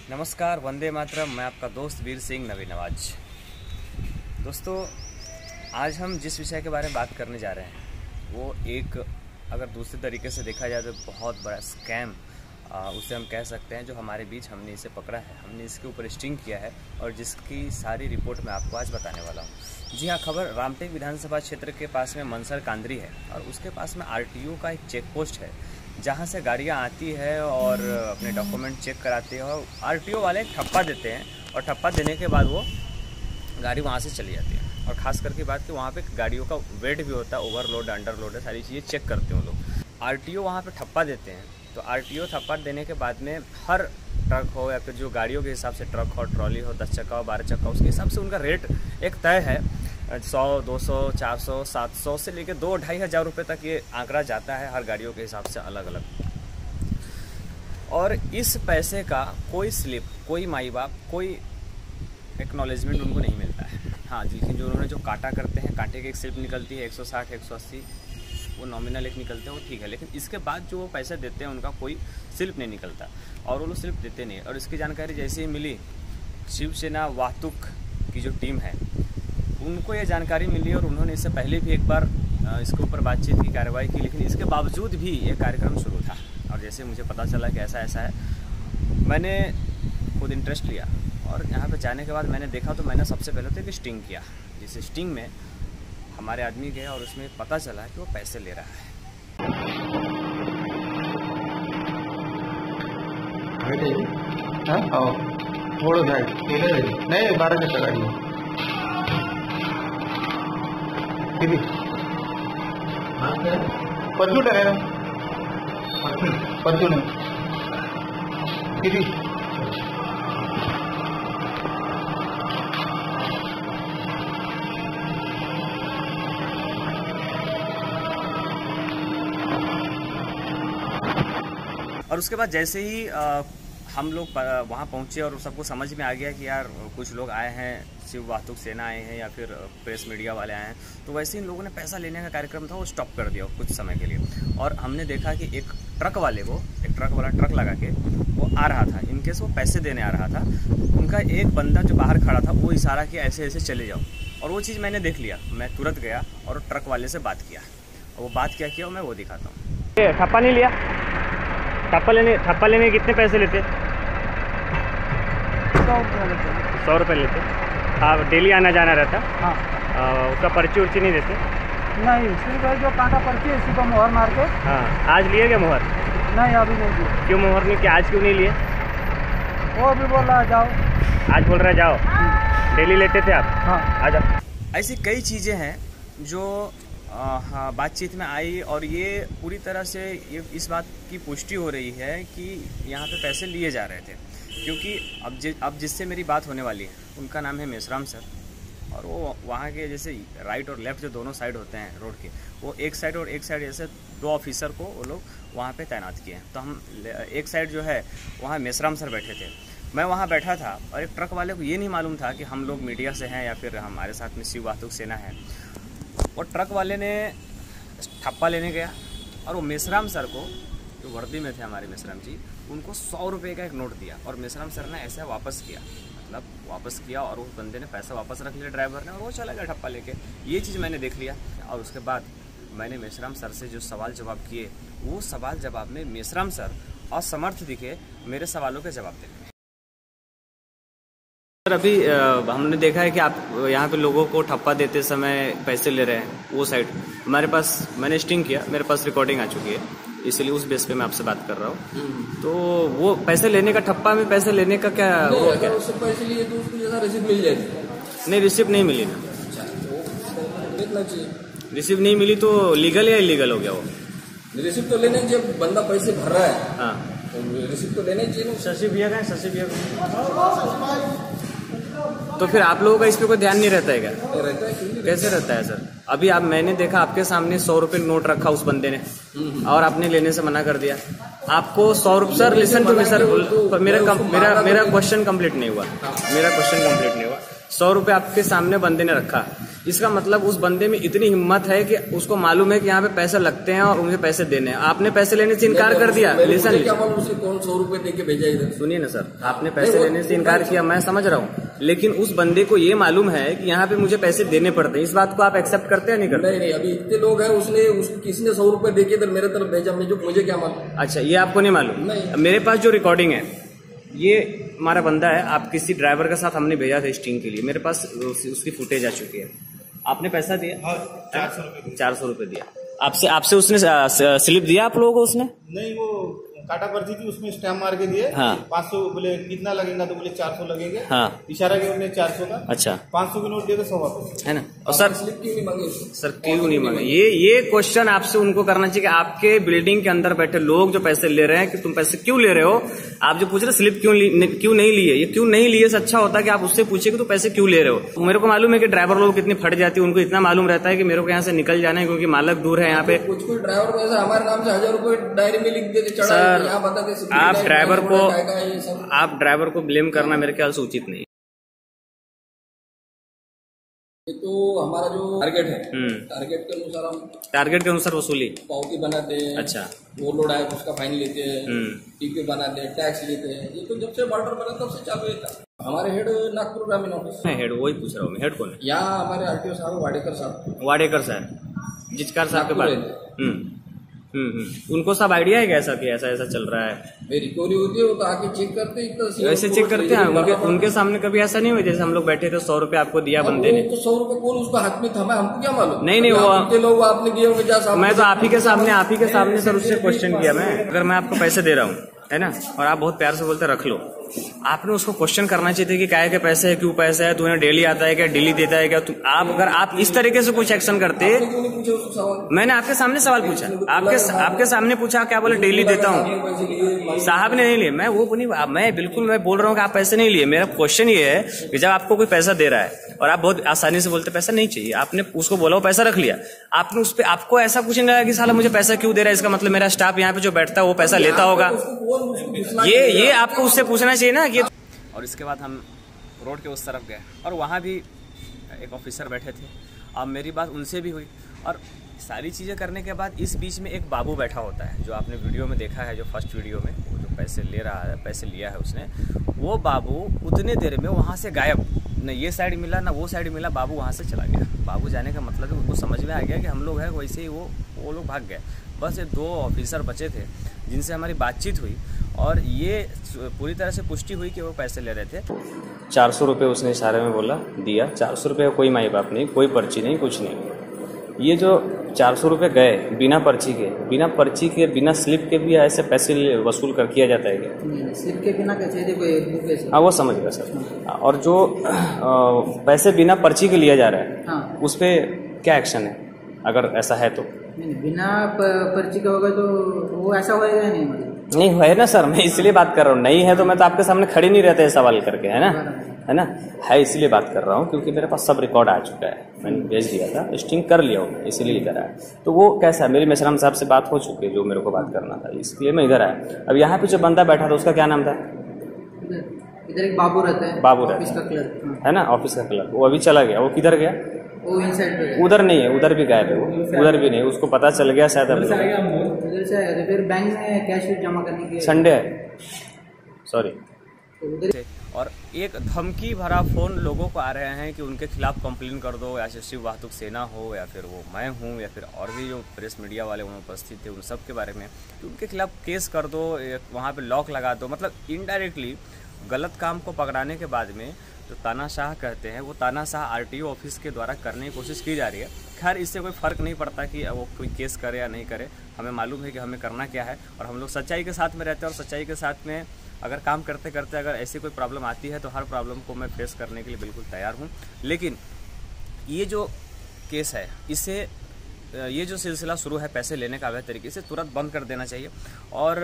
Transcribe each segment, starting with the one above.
नमस्कार, वंदे मातरम। मैं आपका दोस्त वीर सिंह नवी नवाज। दोस्तों, आज हम जिस विषय के बारे में बात करने जा रहे हैं वो एक, अगर दूसरे तरीके से देखा जाए तो बहुत बड़ा स्कैम उसे हम कह सकते हैं, जो हमारे बीच हमने इसे पकड़ा है। हमने इसके ऊपर स्टिंग किया है और जिसकी सारी रिपोर्ट मैं आपको आज बताने वाला हूँ। जी हाँ, खबर रामटेक विधानसभा क्षेत्र के पास में मनसर कांदरी है और उसके पास में आरटीओ का एक चेक पोस्ट है, जहाँ से गाड़ियाँ आती है और अपने डॉक्यूमेंट चेक कराती है और आरटीओ वाले ठप्पा देते हैं और ठप्पा देने के बाद वो गाड़ी वहाँ से चली जाती है। और ख़ास करके बात कि वहाँ पे गाड़ियों का वेट भी होता है, ओवरलोड अंडरलोड है, सारी चीज़ें चेक करते हैं वो लोग। आरटीओ वहाँ पे ठप्पा देते हैं, तो आरटीओ ठप्पा देने के बाद में हर ट्रक हो या फिर जो गाड़ियों के हिसाब से ट्रक हो, ट्रॉली हो, 10 चक्का हो, 12 चक्का हो, उसके हिसाब से उनका रेट एक तय है। 100, 200, 400, 700 से लेकर 2-2.5 हज़ार रुपये तक ये आंकड़ा जाता है, हर गाड़ियों के हिसाब से अलग अलग। और इस पैसे का कोई स्लिप, कोई माई बाप, कोई एक्नॉलेजमेंट उनको नहीं मिलता है। हाँ, लेकिन जो उन्होंने जो काटा करते हैं, कांटे की एक स्लिप निकलती है 160, 180, वो नॉमिनल एक निकलते हैं, वो ठीक है। लेकिन इसके बाद जो वो पैसे देते हैं उनका कोई स्लिप नहीं निकलता और वो लोग स्लिप देते नहीं। और इसकी जानकारी जैसे ही मिली, शिवसेना वाहतुक की जो टीम है उनको ये जानकारी मिली और उन्होंने इससे पहले भी एक बार इसके ऊपर बातचीत की, कार्रवाई की, लेकिन इसके बावजूद भी ये कार्यक्रम शुरू था। और जैसे मुझे पता चला कि ऐसा ऐसा है, मैंने खुद इंटरेस्ट लिया और यहाँ पे जाने के बाद मैंने देखा तो मैंने सबसे पहले तो एक स्टिंग किया। जिस स्टिंग में हमारे आदमी गए और उसमें पता चला कि वो पैसे ले रहा है। नहीं 12 चक्का गाड़ी परचून है परचून किती और उसके बाद जैसे ही हम लोग वहाँ पहुँचे और सबको समझ में आ गया कि यार कुछ लोग आए हैं, शिव वाहतुक सेना आए हैं या फिर प्रेस मीडिया वाले आए हैं, तो वैसे ही इन लोगों ने पैसा लेने का कार्यक्रम था वो स्टॉप कर दिया कुछ समय के लिए। और हमने देखा कि एक ट्रक वाले को, एक ट्रक वाला ट्रक लगा के वो आ रहा था, इनकेस वो पैसे देने आ रहा था। उनका एक बंदा जो बाहर खड़ा था वो इशारा किया ऐसे ऐसे चले जाओ, और वो चीज़ मैंने देख लिया। मैं तुरंत गया और ट्रक वाले से बात किया, और वो बात क्या किया मैं वो दिखाता हूँ। ठप्पा नहीं लिया? ठप्पा लेने कितने पैसे लेते? 100 रुपये लेते। आप डेली आना जाना रहता? हाँ। उसका पर्ची उर्ची नहीं देते? नहीं, सिर्फ जो कांटा पर्ची है इसी को मोहर मार के। हाँ। आज लिए क्या मोहर? नहीं, अभी नहीं दिए। क्यों मोहर नहीं किया? आज क्यों नहीं लिए? वो भी बोल रहा है जाओ। आज बोल रहा है जाओ। डेली लेते थे आप? हाँ। आ जाओ। ऐसी कई चीज़ें हैं जो हाँ बातचीत में आई और ये पूरी तरह से ये इस बात की पुष्टि हो रही है कि यहाँ पे पैसे लिए जा रहे थे। क्योंकि अब जिससे मेरी बात होने वाली है उनका नाम है मेसराम सर, और वो वहाँ के जैसे राइट और लेफ़्ट जो दोनों साइड होते हैं रोड के, वो एक साइड और एक साइड जैसे 2 ऑफिसर को वो लोग वहाँ पे तैनात किए हैं। तो हम एक साइड जो है वहाँ मेसराम सर बैठे थे, मैं वहाँ बैठा था। और एक ट्रक वाले को ये नहीं मालूम था कि हम लोग मीडिया से हैं या फिर हमारे साथ में शिव वाहतुक सेना है। और ट्रक वाले ने ठप्पा लेने गया और वो मेसराम सर को, जो वर्दी में थे हमारे मेसराम जी, उनको 100 रुपये का एक नोट दिया और मेसराम सर ने ऐसा वापस किया, मतलब वापस किया और उस बंदे ने पैसा वापस रख लिया ड्राइवर ने, और वो चला गया ठप्पा लेके। ये चीज़ मैंने देख लिया। और उसके बाद मैंने मेसराम सर से जो सवाल जवाब किए, वो सवाल जवाब में मेसराम सर असमर्थ दिखे मेरे सवालों के जवाब देने में। सर, अभी हमने देखा है कि आप यहाँ पे लोगों को ठप्पा देते समय पैसे ले रहे हैं, वो साइड हमारे पास, मैंने स्टिंग किया, मेरे पास रिकॉर्डिंग आ चुकी है, इसलिए उस बेस पे मैं आपसे बात कर रहा हूँ। तो वो पैसे लेने का, ठप्पा में पैसे लेने का क्या वो क्या? उससे पैसे लिए तो उसको जैसा रिसीप्ट मिल जाएगी। नहीं, रिसिप्ट नहीं मिली ना। कितना चाहिए? रिसिप्ट नहीं मिली तो लीगल या इलीगल हो गया वो? रिसीप्ट तो लेने जब बंदा पैसे भर रहा है, हाँ, तो रिसीप्ट तो लेना चाहिए ना। शशि भैया का, शशि भैया तो फिर आप लोगों का इस पे कोई ध्यान नहीं रहता है क्या? रहता है। कैसे रहता है सर? अभी आप, मैंने देखा आपके सामने 100 रुपये नोट रखा उस बंदे ने और आपने लेने से मना कर दिया। आपको 100 रुपये, sir listen to me sir, मेरा क्वेश्चन कंप्लीट नहीं हुआ, मेरा क्वेश्चन कंप्लीट नहीं हुआ। 100 रुपये आपके सामने बंदे ने रखा इसका मतलब उस बंदे में इतनी हिम्मत है कि उसको मालूम है कि यहाँ पे पैसे लगते हैं और मुझे पैसे देने हैं। आपने पैसे लेने से इनकार कर दिया। लिसन, क्या मालूम उसे कौन 100 रुपए दे के भेजा इधर। सुनिए ना सर, आपने पैसे लेने से इनकार किया, मैं समझ रहा हूँ, लेकिन उस बंदे को ये मालूम है कि यहाँ पे मुझे पैसे देने पड़ते हैं। इस बात को आप एक्सेप्ट करते हैं नहीं करते? नहीं, अभी इतने लोग हैं, किसने 100 रुपए दे के इधर मेरे तरफ भेजा, मुझे क्या मालूम। अच्छा, ये आपको नहीं मालूम? नहीं। मेरे पास जो रिकॉर्डिंग है, ये हमारा बंदा है, आप किसी ड्राइवर के साथ हमने भेजा था स्टिंग के लिए, मेरे पास उसकी फुटेज आ चुकी है। आपने पैसा दिया? 400 रुपये दिया। आपसे उसने स्लिप दिया आप लोगों को? उसने नहीं, वो काटा पर्ची थी, उसमें स्टैम्प मार के दिए। हाँ। 500 बोले कितना लगेगा, तो बोले 400 लगेंगे। हाँ। इशारा किया उन्हें 400 का। अच्छा। 500 की नोट दिए तो 100 वापस, है ना। और सर स्लिप क्यों नहीं मांगे? सर क्यों नहीं मांगे, ये क्वेश्चन आपसे उनको करना चाहिए कि आपके बिल्डिंग के अंदर बैठे लोग जो पैसे ले रहे हैं कि तुम पैसे क्यों ले रहे हो, आप जो पूछ रहे स्लिप क्यों नहीं लिए, ये क्यों नहीं लिए से अच्छा होता है कि आप उससे पूछे कि तुम पैसे क्यों ले रहे हो। मेरे को मालूम है कि ड्राइवर लोग कितनी फट जाती है, उनको इतना मालूम रहता है कि मेरे को यहाँ से निकल जाना है क्योंकि मालक दूर है यहाँ पे। कुछ ड्राइवर को ऐसा हमारे नाम से 1000 रुपए डायरी में लिख देते, सर आप ड्राइवर को ब्लेम करना मेरे ख्याल से उचित नहीं। तो हमारा जो टारगेट है, टारगेट के अनुसार वसूली पावती बनाते हैं। अच्छा। ओवरलोड आया उसका फाइन लेते हैं, टीपी बनाते हैं, टैक्स लेते हैं। ये तो जब से बॉर्डर बना तब से चालू है। हमारे हेड नागपुर ग्रामीण ऑफिस है। हेड वही पूछ रहा हूँ मैं, हेड कौन है? यहाँ हमारे आरटीओ साहब वाडेकर साहब जिचकार साहब के पास। उनको सब आइडिया है कैसा कि ऐसा चल रहा है। रिकवरी होती है, वो तो आके चेक करते हैं, ऐसे चेक करते हैं। उनके सामने कभी ऐसा नहीं हुआ जैसे हम लोग बैठे थे 100 रुपए आपको दिया बंदे ने, तो 100 रुपए कौन उसका हाथ में थमा, हमको क्या मालूम। नहीं वो लोग आपने दिए होंगे। मैं तो आप ही के सामने सर उससे क्वेश्चन किया। मैं अगर मैं आपको पैसे दे रहा हूँ, है ना, और आप बहुत प्यार से बोलते रख लो, आपने उसको क्वेश्चन करना चाहिए था कि क्या है, क्या पैसे है, क्यों पैसे है, तुम्हें डेली आता है क्या, डेली देता है क्या। अगर आप इस तरीके से कुछ एक्शन करते। मैंने आपके सामने सवाल पूछा, आपके सामने पूछा, क्या बोले डेली देता हूँ। साहब ने नहीं लिए, मैं वो नहीं, मैं बिल्कुल मैं बोल रहा हूँ कि आप पैसे नहीं लिए। मेरा क्वेश्चन ये है कि जब आपको कोई पैसा दे रहा है और आप बहुत आसानी से बोलते पैसा नहीं चाहिए, आपने उसको बोला वो पैसा रख लिया, आपने उस पर आपको ऐसा कुछ नहीं लगा कि साला मुझे पैसा क्यों दे रहा है, इसका मतलब मेरा स्टाफ यहाँ पे जो बैठता है वो पैसा लेता होगा। ये आपको उससे पूछना चाहिए ना कि। और इसके बाद हम रोड के उस तरफ गए और वहाँ भी एक ऑफिसर बैठे थे। अब मेरी बात उनसे भी हुई और सारी चीज़ें करने के बाद इस बीच में एक बाबू बैठा होता है, जो आपने वीडियो में देखा है, जो फर्स्ट वीडियो में वो जो पैसे ले रहा है, पैसे लिया है उसने, वो बाबू उतने देर में वहाँ से गायब, न ये साइड मिला ना वो साइड मिला, बाबू वहाँ से चला गया। बाबू जाने का मतलब है उनको समझ में आ गया कि हम लोग हैं, वैसे ही वो लोग भाग गए। बस ये 2 ऑफिसर बचे थे जिनसे हमारी बातचीत हुई और ये पूरी तरह से पुष्टि हुई कि वो पैसे ले रहे थे। 400 रुपये उसने इशारे में बोला, दिया। 400 रुपये का कोई माई बाप नहीं, कोई पर्ची नहीं, कुछ नहीं। ये जो 400 रुपये गए बिना पर्ची के बिना स्लिप के भी ऐसे पैसे वसूल कर किया जाता है क्या? स्लिप के बिना कैसे? हाँ वो समझ गया सर। और जो पैसे बिना पर्ची के लिया जा रहा है, हाँ, उस पर क्या एक्शन है अगर ऐसा है तो? बिना पर्ची का होगा तो वो ऐसा होएगा नहीं है ना सर, मैं इसलिए बात कर रहा हूँ। नहीं है तो मैं तो आपके सामने खड़ी नहीं रहता है सवाल करके, है ना, है इसलिए बात कर रहा हूँ क्योंकि मेरे पास सब रिकॉर्ड आ चुका है, मैंने भेज दिया था, स्टिंग कर लिया हूँ, इसलिए इधर आया। तो वो कैसा है, मेरी मेसराम साहब से बात हो चुकी है जो मेरे को बात करना था, इसलिए मैं इधर आया। अब यहाँ पे जो बंदा बैठा था उसका क्या नाम था? इधर एक बाबू रहता है, ऑफिस का क्लर्क, है ना, ऑफिस का क्लर्क। वो अभी चला गया, वो किधर गया? वो इनसाइड पे, उधर नहीं है, उधर भी गायब है, वो उधर भी नहीं, उसको पता चल गया शायद। उधर से फिर बैंक में कैश जमा करने के संडे है, सॉरी। और एक धमकी भरा फोन लोगों को आ रहे हैं कि उनके खिलाफ कंप्लेन कर दो, या शिव वाहतुक सेना हो या फिर वो मैं हूँ या फिर और भी जो प्रेस मीडिया वाले वहाँ उपस्थित थे उन सब के बारे में, कि उनके खिलाफ केस कर दो, वहाँ पे लॉक लगा दो। मतलब इनडायरेक्टली गलत काम को पकड़ाने के बाद में जो तानाशाह कहते हैं वो तानाशाह आरटीओ ऑफिस के द्वारा करने की कोशिश की जा रही है। खैर इससे कोई फ़र्क नहीं पड़ता कि वो कोई केस करे या नहीं करे, हमें मालूम है कि हमें करना क्या है और हम लोग सच्चाई के साथ में रहते हैं और सच्चाई के साथ में अगर काम करते करते अगर ऐसी कोई प्रॉब्लम आती है तो हर प्रॉब्लम को मैं फेस करने के लिए बिल्कुल तैयार हूँ। लेकिन ये जो केस है इसे ये जो सिलसिला शुरू है पैसे लेने का अवैध तरीके से तुरंत बंद कर देना चाहिए। और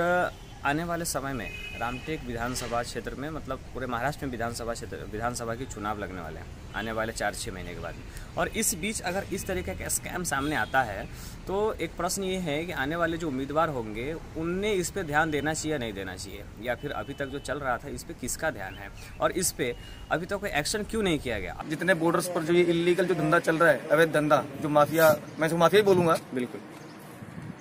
आने वाले समय में रामटेक विधानसभा क्षेत्र में, मतलब पूरे महाराष्ट्र में विधानसभा की चुनाव लगने वाले हैं आने वाले 4-6 महीने के बाद। और इस बीच अगर इस तरीके का स्कैम सामने आता है तो एक प्रश्न ये है कि आने वाले जो उम्मीदवार होंगे उनने इस पे ध्यान देना चाहिए या नहीं देना चाहिए, या फिर अभी तक जो चल रहा था इस पे किसका ध्यान है और इस पे अभी तक कोई एक्शन क्यों नहीं किया गया। जितने बॉर्डर्स पर जो ये इलीगल जो धंधा चल रहा है, अवैध धंधा, जो माफिया, मैं इसको माफिया ही बोलूंगा, बिल्कुल,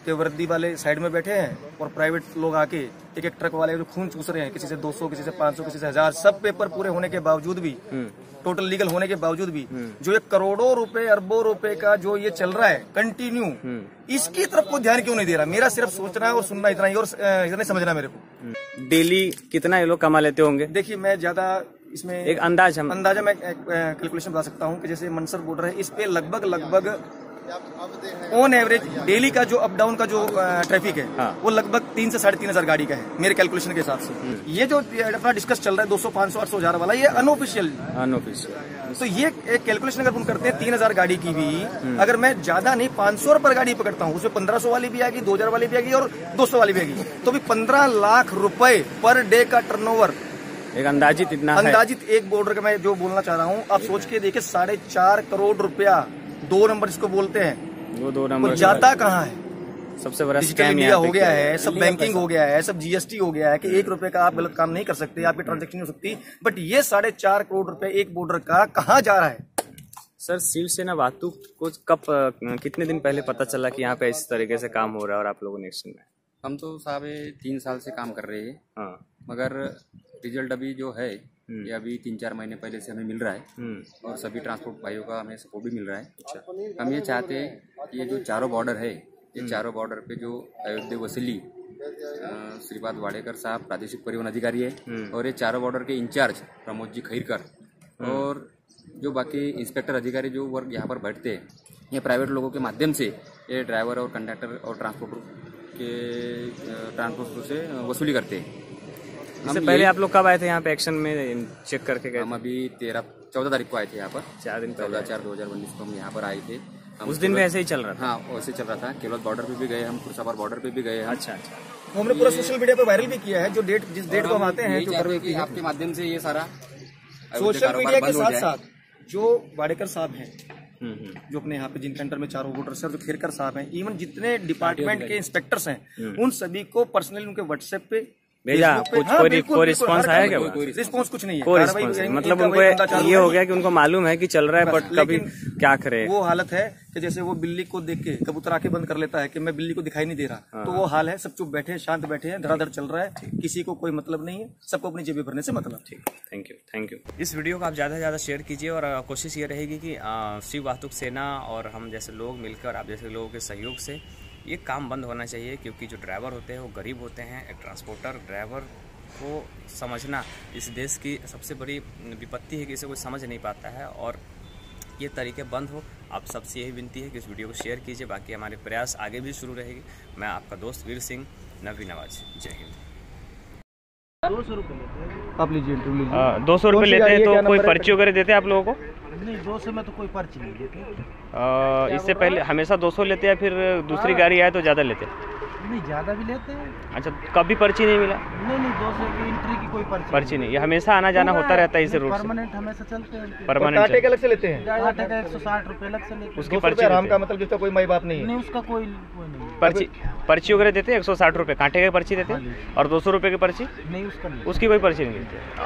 कि वर्दी वाले साइड में बैठे हैं और प्राइवेट लोग आके एक एक ट्रक वाले जो खून चूस रहे हैं, किसी से 200, किसी से 500, किसी से 1000, सब पेपर पूरे होने के बावजूद भी, टोटल लीगल होने के बावजूद भी जो ये करोड़ों रुपए, अरबों रुपए का जो ये चल रहा है कंटिन्यू, इसकी तरफ कोई ध्यान क्यों नहीं दे रहा। मेरा सिर्फ सोचना है और सुनना इतना ही, और इतना ही समझना मेरे को। डेली कितना ये लोग कमा लेते होंगे? देखिए, मैं ज्यादा इसमें एक अंदाजा मैं कैलकुलेशन बता सकता हूँ कि जैसे मनसर बॉर्डर है, इस पे लगभग ऑन एवरेज डेली का जो अप डाउन का जो ट्रैफिक है, हाँ, वो लगभग 3 से 3,500 गाड़ी का है मेरे कैलकुलेशन के हिसाब से। ये जो अपना डिस्कस चल रहा है 200, 500, 800, 1000 वाला, ये अनऑफिशियल। तो ये एक कैलकुलेशन अगर हम करते हैं 3000 गाड़ी की भी, अगर मैं ज्यादा नहीं 500 पर गाड़ी पकड़ता हूँ, उसमें 1500 वाली भी आएगी, 2000 वाली भी आएगी और 200 वाली भी आएगी, तो भी 15 लाख रुपए पर डे का टर्नओवर, एक अंदाजित इतना अंदाजित एक बॉर्डर का मैं जो बोलना चाह रहा हूँ, आप सोच के देखिए 4.5 करोड़ रुपया, 2 नंबर जिसको बोलते हैं, वो 2 नंबर जाता कहाँ है? सबसे बड़ा स्कैम हो गया है, सब बैंकिंग हो गया है, सब GST हो गया है कि 1 रुपए का आप गलत काम नहीं कर सकते, आपकी ट्रांजेक्शन नहीं हो सकती, बट ये 4.5 करोड़ रुपए एक बॉर्डर का कहाँ जा रहा है? सर, शिवसेना वातुक को कब, कितने दिन पहले पता चला कि यहाँ पे इस तरीके से काम हो रहा है और आप लोगों ने एक्शन में? हम तो साहब 3 साल से काम कर रहे हैं, हाँ, मगर रिजल्ट अभी जो है ये अभी 3-4 महीने पहले से हमें मिल रहा है और सभी ट्रांसपोर्ट भाइयों का हमें सपोर्ट भी मिल रहा है। अच्छा। हम ये चाहते हैं कि ये जो चारों बॉर्डर है, ये चारों बॉर्डर पे जो अयोध्या वसूली श्रीपाद वाडेकर साहब प्रादेशिक परिवहन अधिकारी है और ये चारों बॉर्डर के इंचार्ज प्रमोद जी खैरकर और जो बाकी इंस्पेक्टर अधिकारी जो वर्ग यहाँ पर बैठते हैं, ये प्राइवेट लोगों के माध्यम से ये ड्राइवर और कंडक्टर और ट्रांसपोर्ट से वसूली करते हैं। इससे पहले आप लोग कब आए थे यहाँ पे एक्शन में चेक करके गए? हम अभी 14 तारीख को आए थे यहाँ पर, 4 दिन 14/4/2019 को हम यहाँ पर आए थे। उस दिन भी ऐसे ही चल रहा था? हाँ, वैसे चल रहा था। केवल बॉर्डर पे भी गए हम, खुर्साबाद बॉर्डर पे भी गए हम। अच्छा। हमने पूरा सोशल मीडिया पे वायरल भी किया है, जो डेट जिस डेट को हम आते हैं, जो आपके माध्यम से ये सारा सोशल मीडिया के साथ साथ जो वाडेकर साहब हैं, जो अपने यहाँ पे जिनके अंडर में चारों बॉर्डर सर, जो खैरकर साहब हैं, इवन जितने डिपार्टमेंट के इंस्पेक्टर्स हैं, उन सभी को पर्सनली उनके व्हाट्सएप पे भेजा। कोई रिस्पॉन्स आया क्या? रिस्पॉन्स कुछ नहीं है, मतलब उनको ये हो गया कि उनको मालूम है कि चल रहा है, बट कभी क्या करे। वो हालत है कि जैसे वो बिल्ली को देख के कबूतर आंखें बंद कर लेता है कि मैं बिल्ली को दिखाई नहीं दे रहा, तो वो हाल है। सब चुप बैठे हैं, शांत बैठे हैं, धड़ाधड़ चल रहा है, किसी को कोई मतलब नहीं है, सबको अपनी जेबें भरने से मतलब। ठीक, थैंक यू। इस वीडियो को आप ज़्यादा से ज़्यादा शेयर कीजिए और कोशिश ये रहेगी कि शिव वातुक सेना और हम जैसे लोग मिलकर, आप जैसे लोगों के सहयोग से ये काम बंद होना चाहिए, क्योंकि जो ड्राइवर होते हैं वो गरीब होते हैं। एक ट्रांसपोर्टर ड्राइवर को समझना इस देश की सबसे बड़ी विपत्ति है कि इसे कोई समझ नहीं पाता है, और ये तरीके बंद हो। आप सबसे यही विनती है कि इस वीडियो को शेयर कीजिए। बाकी हमारे प्रयास आगे भी शुरू रहेगी। मैं आपका दोस्त वीर सिंह नवी नवाज, जय हिंद। 200 रुपये लेते आप लीजिए, इंटरव्यू लीजिए। 200 रुपये लेते हैं तो कोई पर्ची वगैरह देते हैं आप लोगों को? नहीं, 200 में तो कोई पर्ची नहीं देते। इससे पहले हमेशा 200 लेते हैं, फिर दूसरी गाड़ी आए तो ज़्यादा लेते हैं? नहीं, ज़्यादा भी लेते हैं। अच्छा, कभी पर्ची नहीं मिला? नहीं, 200 की एंट्री की कोई पर्ची नहीं। ये हमेशा आना जाना होता रहता है इस रूट से? परमानेंट हमेशा चलते हैं। परमानेंट कांटे के अलग से लेते हैं? कांटे का 160 रुपये अलग से लेते हैं। उसकी पर्ची आराम का मतलब जिसका कोई माई बाप नहीं है? नहीं, उसका कोई नहीं। पर्ची वगैरह देते हैं? 160 रुपये कांटे की पर्ची देते हैं और 200 रुपये की पर्ची? नहीं, उसकी कोई पर्ची नहीं देते।